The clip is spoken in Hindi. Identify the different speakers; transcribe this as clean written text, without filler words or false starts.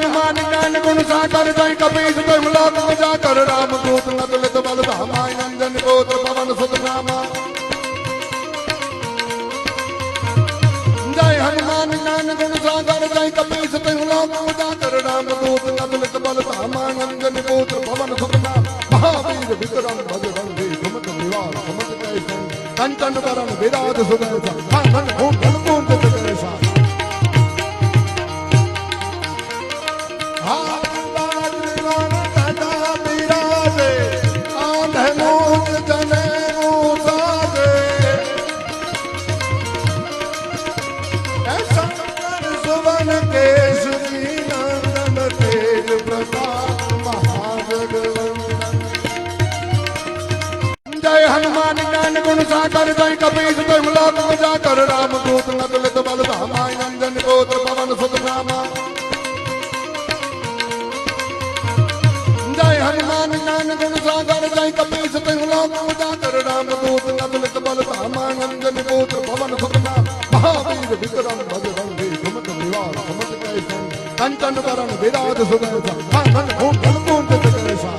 Speaker 1: हनुमान ज्ञान गुण सागर जय कपीस तुम लोक उजागर राम दूत नतुलित बल धामा अंजन गोत्र पवन सुत नामा जय हनुमान ज्ञान गुण सागर जय कपीस तुम लोक उजागर राम दूत नतुलित बल धामा अंजन गोत्र पवन सुत नामा महावीर विक्रम बजरंगी सुमत निवार समझ कैसे कंचन वरण विराज सुदर्शन कानन भूषण कुंज कैसा जय हनुमान ज्ञान गुण सागर जय कपीस तुम लोक उजागर राम दूत नतुलित बल धामा अंजन गोत्र पवन सुत नामा जय हनुमान ज्ञान गुण सागर जय कपीस तुम लोक उजागर राम दूत नतुलित बल धामा अंजन गोत्र पवन सुत नामा महावीर विक्रम बजरंगी सुमत निवार समझ कैसे कंचन वरण विराज सुदर्शन कानन भूषण कुंज कैसा